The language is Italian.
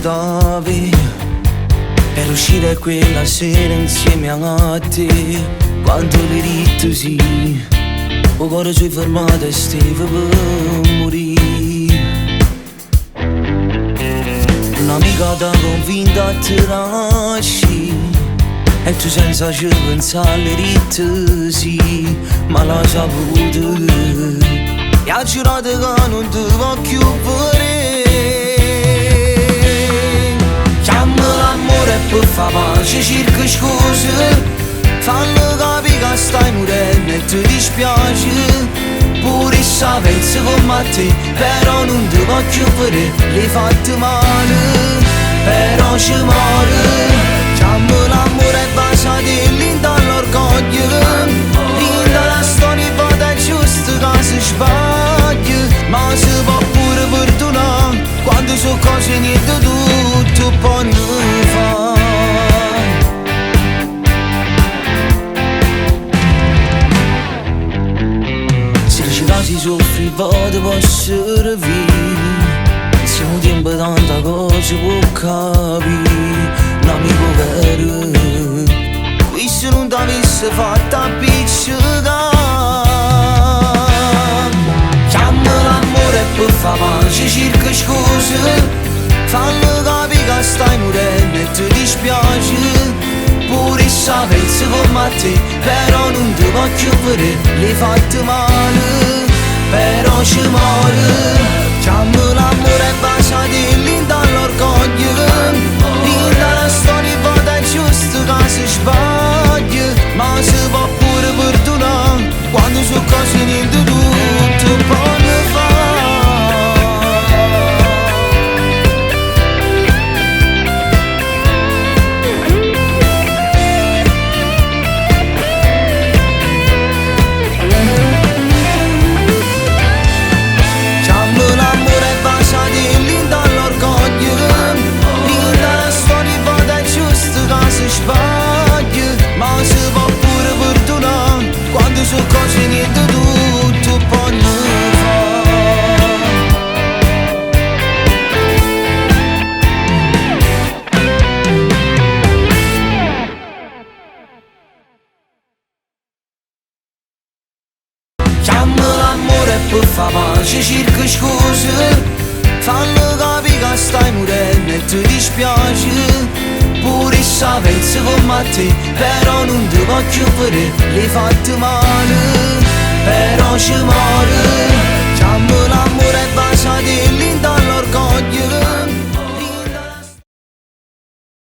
davi per uscire quella sera insieme a te. Quando l'hai detto sì, o cuore ci fermato e stava per morire. Un'amica t'ha convinta a te lasci e tu senza ci pensare l'hai detto sì, ma l'hai saputo e ha giurato che non ti va più vedere. Chiama l'amore per far pace, cerca scuse, fallo capire che stai morendo e ti dispiace. Pure se pensi come a te, però non ti va più vedere, l'hai fatto male, però ci muore. Chiama l'amore e baciati lì dall'orgoglio, rinda la storia vada giusto che si sbaglia, ma si può pure perdonare quando sono cose niente tutto può ne fare. Se ci casi soffri poi ti posso vivere, siamo tempo tanta cosa può capire. Un amico vero, qui se non t'avesse fatta appiccicare. Chiama l'amore per far pace, cerca scuse, fallo capire che stai morendo e ti dispiace. Pure se pensi come a te, però non ti va più vedere, l'hai fatto male, però ci muore. Chiama l'amore e baciati lì dall'orgoglio, rinda la storia vada giusto che si sbaglia, ma si può pure perdonare quando sono cose niente tutto può ne fare. Ma si può pure perdonare quando sono cose niente tutto può ne fare. Chiama l'amore per far pace, cerca scuse, fallo capire che stai morendo e ti dispiace. Pure se pensi come a te, però non ti va più vedere, l'hai fatto male, però ci muore.